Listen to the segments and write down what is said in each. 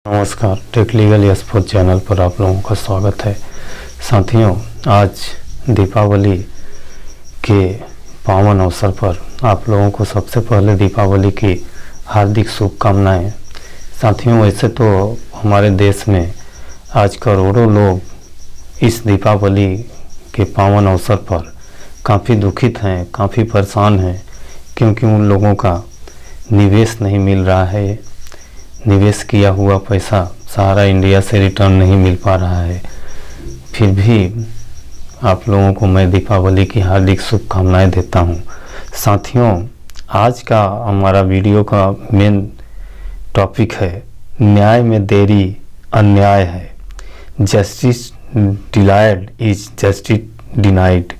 नमस्कार, take legal expert channel पर आप लोगों का स्वागत है। साथियों, आज दीपावली के पावन अवसर पर आप लोगों को सबसे पहले दीपावली की हार्दिक शुभकामनाएं। साथियों, वैसे तो हमारे देश में आज करोड़ों लोग इस दीपावली के पावन अवसर पर काफ़ी दुखित हैं, काफ़ी परेशान हैं, क्योंकि उन लोगों का निवेश नहीं मिल रहा है। निवेश किया हुआ पैसा सारा इंडिया से रिटर्न नहीं मिल पा रहा है। फिर भी आप लोगों को मैं दीपावली की हार्दिक शुभकामनाएं देता हूं। साथियों, आज का हमारा वीडियो का मेन टॉपिक है न्याय में देरी अन्याय है। Justice delayed is justice denied.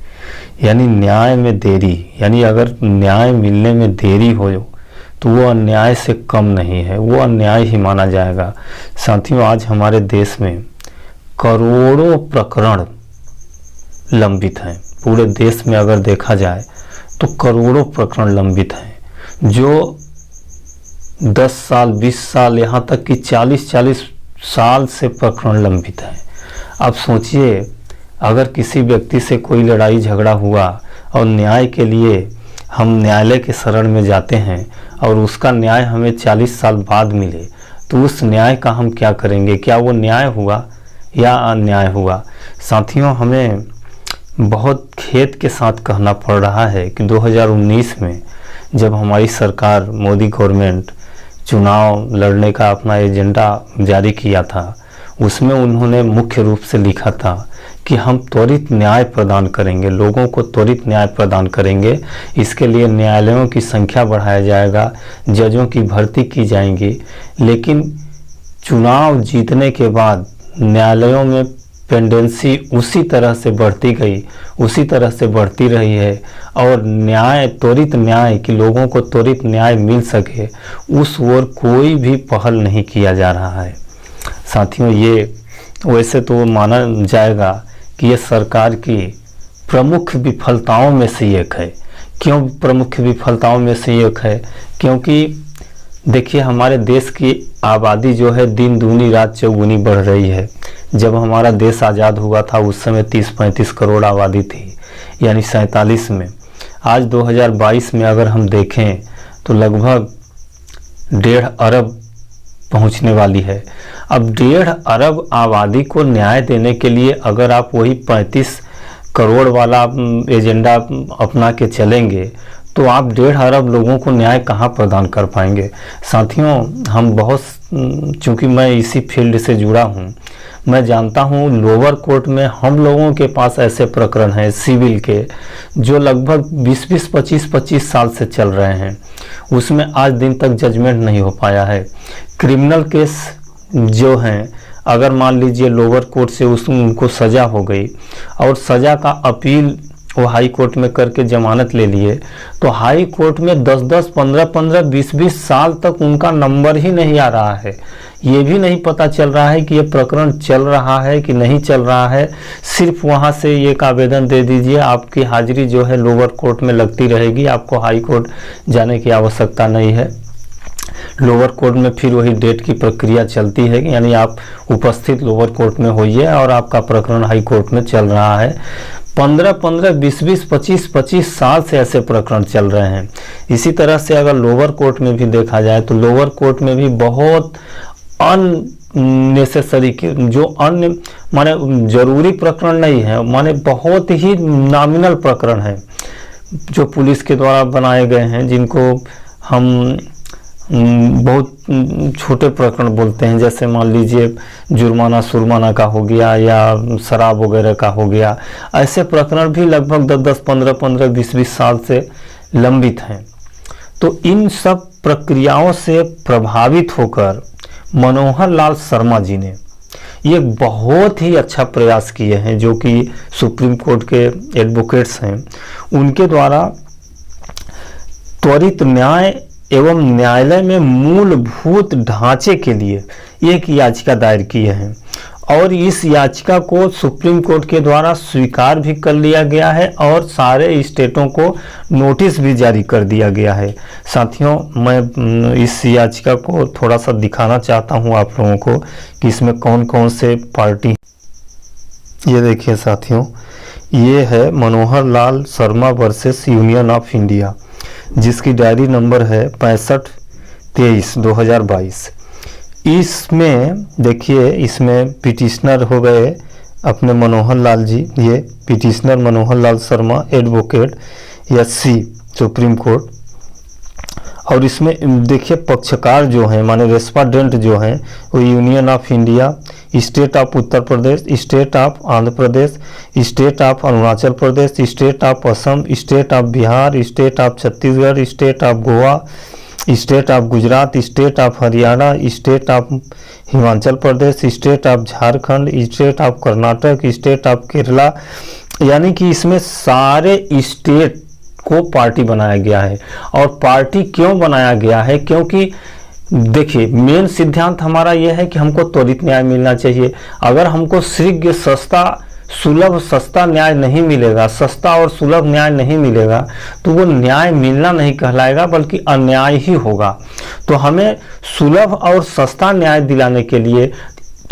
यानी न्याय में देरी, यानी अगर न्याय मिलने में देरी हो तो वो अन्याय से कम नहीं है, वो अन्याय ही माना जाएगा। साथियों, आज हमारे देश में करोड़ों प्रकरण लंबित हैं। पूरे देश में अगर देखा जाए तो करोड़ों प्रकरण लंबित हैं, जो 10 साल 20 साल यहाँ तक कि 40-40 साल से प्रकरण लंबित हैं। आप सोचिए, अगर किसी व्यक्ति से कोई लड़ाई झगड़ा हुआ और न्याय के लिए हम न्यायालय के शरण में जाते हैं और उसका न्याय हमें 40 साल बाद मिले, तो उस न्याय का हम क्या करेंगे? क्या वो न्याय हुआ या अन्याय हुआ? साथियों, हमें बहुत खेद के साथ कहना पड़ रहा है कि 2019 में जब हमारी सरकार, मोदी गवर्नमेंट चुनाव लड़ने का अपना एजेंडा जारी किया था, उसमें उन्होंने मुख्य रूप से लिखा था कि हम त्वरित न्याय प्रदान करेंगे, लोगों को त्वरित न्याय प्रदान करेंगे। इसके लिए न्यायालयों की संख्या बढ़ाया जाएगा, जजों की भर्ती की जाएंगी। लेकिन चुनाव जीतने के बाद न्यायालयों में पेंडेंसी उसी तरह से बढ़ती गई, उसी तरह से बढ़ती रही है, और न्याय, त्वरित न्याय, कि लोगों को त्वरित न्याय मिल सके, उस ओर कोई भी पहल नहीं किया जा रहा है। साथियों, ये वैसे तो माना जाएगा कि ये सरकार की प्रमुख विफलताओं में से एक है। क्यों प्रमुख विफलताओं में से एक है? क्योंकि देखिए, हमारे देश की आबादी जो है दिन दूनी रात चौगुनी बढ़ रही है। जब हमारा देश आज़ाद हुआ था उस समय 30-35 करोड़ आबादी थी, यानी 47 में। आज 2022 में अगर हम देखें तो लगभग 1.5 अरब पहुंचने वाली है। अब 1.5 अरब आबादी को न्याय देने के लिए अगर आप वही 35 करोड़ वाला एजेंडा अपना के चलेंगे तो आप 1.5 अरब लोगों को न्याय कहाँ प्रदान कर पाएंगे? साथियों, हम बहुत, चूँकि मैं इसी फील्ड से जुड़ा हूँ, मैं जानता हूँ लोअर कोर्ट में हम लोगों के पास ऐसे प्रकरण हैं सिविल के, जो लगभग 20-20, 25-25 साल से चल रहे हैं। उसमें आज दिन तक जजमेंट नहीं हो पाया है। क्रिमिनल केस जो हैं, अगर मान लीजिए लोअर कोर्ट से उनको सज़ा हो गई और सज़ा का अपील वो हाई कोर्ट में करके जमानत ले लिए, तो हाई कोर्ट में 10-10, 15-15, 20-20 साल तक उनका नंबर ही नहीं आ रहा है। ये भी नहीं पता चल रहा है कि ये प्रकरण चल रहा है कि नहीं चल रहा है। सिर्फ वहाँ से एक आवेदन दे दीजिए, आपकी हाजिरी जो है लोअर कोर्ट में लगती रहेगी, आपको हाई कोर्ट जाने की आवश्यकता नहीं है। लोअर कोर्ट में फिर वही डेट की प्रक्रिया चलती है, यानी आप उपस्थित लोअर कोर्ट में होइए और आपका प्रकरण हाई कोर्ट में चल रहा है। 15-15, 20-20, 25-25 साल से ऐसे प्रकरण चल रहे हैं। इसी तरह से अगर लोअर कोर्ट में भी देखा जाए तो लोअर कोर्ट में भी बहुत अननेसेसरी के, जो अन्य माने जरूरी प्रकरण नहीं है, माने बहुत ही नॉमिनल प्रकरण है जो पुलिस के द्वारा बनाए गए हैं, जिनको हम बहुत छोटे प्रकरण बोलते हैं। जैसे मान लीजिए जुर्माना सुरमाना का हो गया या शराब वगैरह का हो गया। ऐसे प्रकरण भी लगभग 10-10, 15-15, 20-20 साल से लंबित हैं। तो इन सब प्रक्रियाओं से प्रभावित होकर मनोहर लाल शर्मा जी ने ये बहुत ही अच्छा प्रयास किए हैं, जो कि सुप्रीम कोर्ट के एडवोकेट्स हैं, उनके द्वारा त्वरित न्याय एवं न्यायालय में मूलभूत ढांचे के लिए एक याचिका दायर किए हैं। और इस याचिका को सुप्रीम कोर्ट के द्वारा स्वीकार भी कर लिया गया है और सारे स्टेटों को नोटिस भी जारी कर दिया गया है। साथियों, मैं इस याचिका को थोड़ा सा दिखाना चाहता हूं आप लोगों को कि इसमें कौन कौन से पार्टी। ये देखिए साथियों, ये है Manohar Lal Sharma versus Union of India, जिसकी डायरी नंबर है 65-23/2022। इसमें देखिए, इसमें पिटिशनर हो गए अपने मनोहर लाल जी। ये petitioner Manohar Lal Sharma, advocate SC Supreme Court. और इसमें देखिए पक्षकार जो हैं माने रेस्पोंडेंट जो हैं वो union of India, state of Uttar Pradesh, state of Andhra Pradesh, state of Arunachal Pradesh, state of Assam, state of Bihar, state of Chhattisgarh, state of Goa, state of Gujarat, state of Haryana, state of Himachal Pradesh, state of Jharkhand, state of Karnataka, state of Kerala. यानी कि इसमें सारे स्टेट को party बनाया गया है। और party क्यों बनाया गया है? क्योंकि देखिए, मेन सिद्धांत हमारा यह है कि हमको त्वरित न्याय मिलना चाहिए। अगर हमको शीघ्र सस्ता सुलभ सस्ता न्याय नहीं मिलेगा, सस्ता और सुलभ न्याय नहीं मिलेगा, तो वो न्याय मिलना नहीं कहलाएगा बल्कि अन्याय ही होगा। तो हमें सुलभ और सस्ता न्याय दिलाने के लिए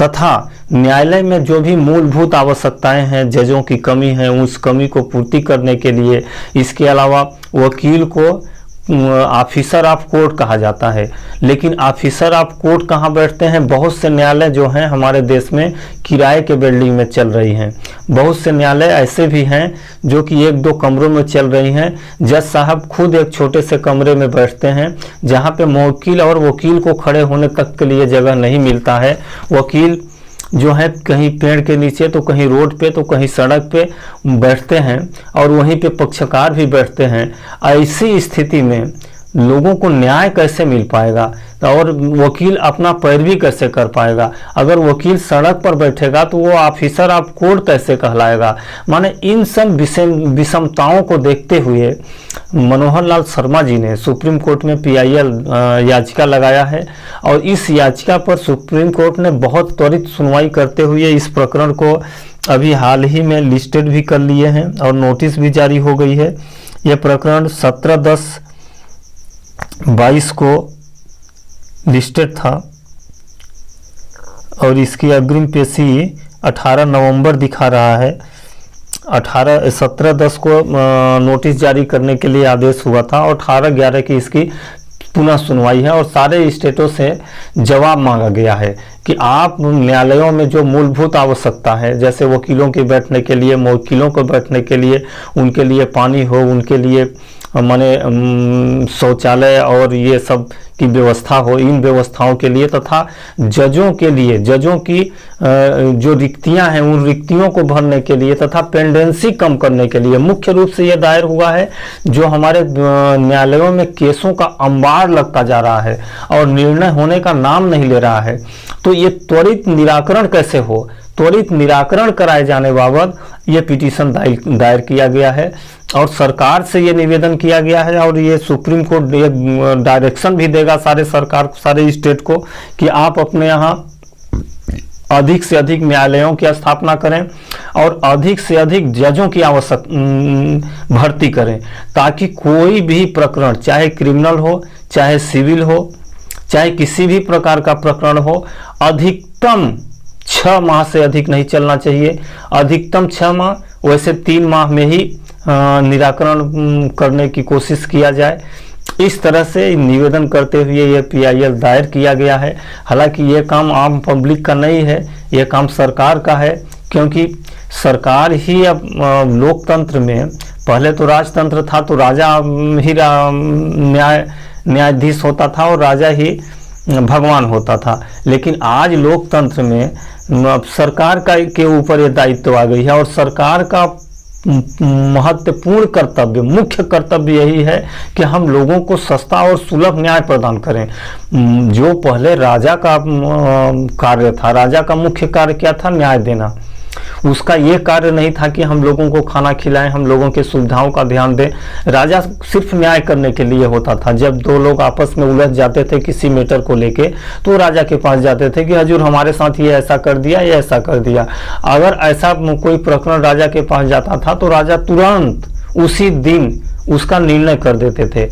तथा न्यायालय में जो भी मूलभूत आवश्यकताएं हैं, जजों की कमी है, उस कमी को पूर्ति करने के लिए, इसके अलावा वकील को ऑफिसर ऑफ कोर्ट कहा जाता है। लेकिन ऑफिसर ऑफ कोर्ट कहाँ बैठते हैं? बहुत से न्यायालय जो हैं हमारे देश में किराए के बिल्डिंग में चल रही हैं। बहुत से न्यायालय ऐसे भी हैं जो कि 1-2 कमरों में चल रही हैं। जज साहब खुद एक छोटे से कमरे में बैठते हैं जहाँ पे वकील और वकील को खड़े होने तक के लिए जगह नहीं मिलता है। वकील जो है कहीं पेड़ के नीचे, तो कहीं रोड पे, तो कहीं सड़क पे बैठते हैं और वहीं पे पक्षकार भी बैठते हैं। ऐसी स्थिति में लोगों को न्याय कैसे मिल पाएगा और वकील अपना पैरवी कैसे कर पाएगा? अगर वकील सड़क पर बैठेगा तो वो ऑफिसर ऑफ कोर्ट कैसे कहलाएगा? माने इन सब विषमताओं को देखते हुए मनोहर लाल शर्मा जी ने सुप्रीम कोर्ट में PIL याचिका लगाया है। और इस याचिका पर सुप्रीम कोर्ट ने बहुत त्वरित सुनवाई करते हुए इस प्रकरण को अभी हाल ही में लिस्टेड भी कर लिए हैं और नोटिस भी जारी हो गई है। यह प्रकरण 17/10/22 को लिस्टेड था और इसकी अग्रिम पेशी 18 नवंबर दिखा रहा है। 17/10 को नोटिस जारी करने के लिए आदेश हुआ था और 18/11 की इसकी पुनः सुनवाई है। और सारे स्टेटों से जवाब मांगा गया है कि आप न्यायालयों में जो मूलभूत आवश्यकता है, जैसे वकीलों के बैठने के लिए, वकीलों को बैठने के लिए, उनके लिए पानी हो, उनके लिए माने शौचालय और ये सब की व्यवस्था हो, इन व्यवस्थाओं के लिए तथा जजों के लिए, जजों की जो रिक्तियां हैं उन रिक्तियों को भरने के लिए तथा पेंडेंसी कम करने के लिए मुख्य रूप से यह दायर हुआ है। जो हमारे न्यायालयों में केसों का अंबार लगता जा रहा है और निर्णय होने का नाम नहीं ले रहा है, तो ये त्वरित निराकरण कैसे हो, त्वरित निराकरण कराए जाने बाबत ये पिटीशन दायर किया गया है। और सरकार से ये निवेदन किया गया है और ये सुप्रीम कोर्ट डायरेक्शन भी देगा सारे सरकार को, सारे स्टेट को, कि आप अपने यहाँ अधिक से अधिक न्यायालयों की स्थापना करें और अधिक से अधिक जजों की भर्ती करें, ताकि कोई भी प्रकरण, चाहे क्रिमिनल हो, चाहे सिविल हो, चाहे किसी भी प्रकार का प्रकरण हो, अधिकतम 6 माह से अधिक नहीं चलना चाहिए। अधिकतम 6 माह, वैसे 3 माह में ही निराकरण करने की कोशिश किया जाए। इस तरह से निवेदन करते हुए ये PIL दायर किया गया है। हालांकि ये काम आम पब्लिक का नहीं है, ये काम सरकार का है, क्योंकि सरकार ही अब लोकतंत्र में, पहले तो राजतंत्र था तो राजा ही न्यायाधीश होता था और राजा ही भगवान होता था, लेकिन आज लोकतंत्र में अब सरकार का के ऊपर ये दायित्व आ गई है और सरकार का महत्वपूर्ण कर्तव्य, मुख्य कर्तव्य यही है कि हम लोगों को सस्ता और सुलभ न्याय प्रदान करें। जो पहले राजा का कार्य था, राजा का मुख्य कार्य क्या था? न्याय देना। उसका ये कार्य नहीं था कि हम लोगों को खाना खिलाएं, हम लोगों की सुविधाओं का ध्यान दें। राजा सिर्फ न्याय करने के लिए होता था। जब दो लोग आपस में उलझ जाते थे किसी मैटर को लेके, तो राजा के पास जाते थे कि हजूर हमारे साथ ये ऐसा कर दिया, ये ऐसा कर दिया। अगर ऐसा कोई प्रकरण राजा के पास जाता था तो राजा तुरंत उसी दिन उसका निर्णय कर देते थे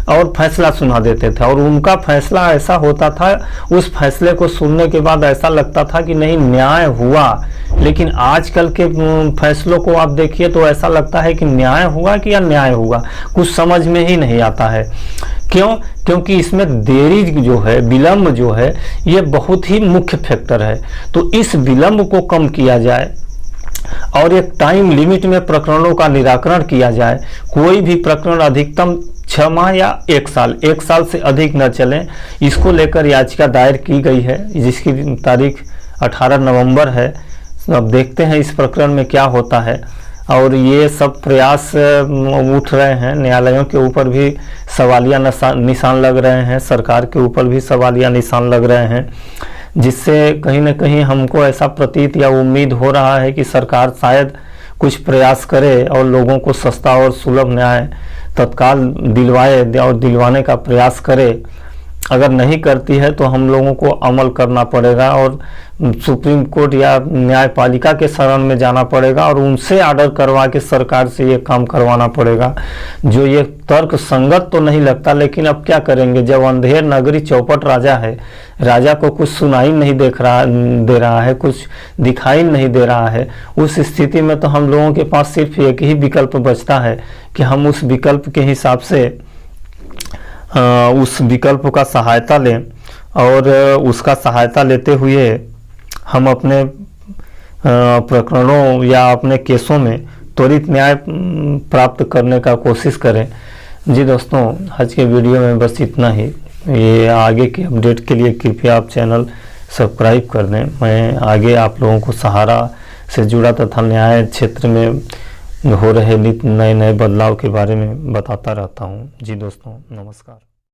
और फैसला सुना देते थे। और उनका फैसला ऐसा होता था, उस फैसले को सुनने के बाद ऐसा लगता था कि नहीं न्याय हुआ। लेकिन आजकल के फैसलों को आप देखिए तो ऐसा लगता है कि न्याय हुआ कि अन्याय हुआ, कुछ समझ में ही नहीं आता है। क्यों? क्योंकि इसमें देरी जो है, विलंब जो है, ये बहुत ही मुख्य फैक्टर है। तो इस विलंब को कम किया जाए और एक टाइम लिमिट में प्रकरणों का निराकरण किया जाए। कोई भी प्रकरण अधिकतम 6 माह या 1 साल, 1 साल से अधिक न चले, इसको लेकर याचिका दायर की गई है, जिसकी तारीख 18 नवंबर है। अब देखते हैं इस प्रकरण में क्या होता है। और ये सब प्रयास उठ रहे हैं, न्यायालयों के ऊपर भी सवालिया निशान लग रहे हैं, सरकार के ऊपर भी सवालिया निशान लग रहे हैं, जिससे कहीं ना कहीं हमको ऐसा प्रतीत या उम्मीद हो रहा है कि सरकार शायद कुछ प्रयास करे और लोगों को सस्ता और सुलभ न्याय तत्काल दिलवाए और दिलवाने का प्रयास करे। अगर नहीं करती है तो हम लोगों को अमल करना पड़ेगा और सुप्रीम कोर्ट या न्यायपालिका के शरण में जाना पड़ेगा और उनसे ऑर्डर करवा के सरकार से ये काम करवाना पड़ेगा। जो ये तर्क संगत तो नहीं लगता, लेकिन अब क्या करेंगे, जब अंधेर नगरी चौपट राजा है, राजा को कुछ सुनाई नहीं दे रहा है, कुछ दिखाई नहीं दे रहा है, उस स्थिति में तो हम लोगों के पास सिर्फ एक ही विकल्प बचता है कि हम उस विकल्प के हिसाब से उस विकल्प का सहायता लें और उसका सहायता लेते हुए हम अपने प्रकरणों या अपने केसों में त्वरित न्याय प्राप्त करने का कोशिश करें। जी दोस्तों, आज के वीडियो में बस इतना ही। ये आगे के अपडेट के लिए कृपया आप चैनल सब्सक्राइब कर दें। मैं आगे आप लोगों को सहारा से जुड़ा तथा न्याय क्षेत्र में हो रहे नए नए बदलाव के बारे में बताता रहता हूँ। जी दोस्तों, नमस्कार।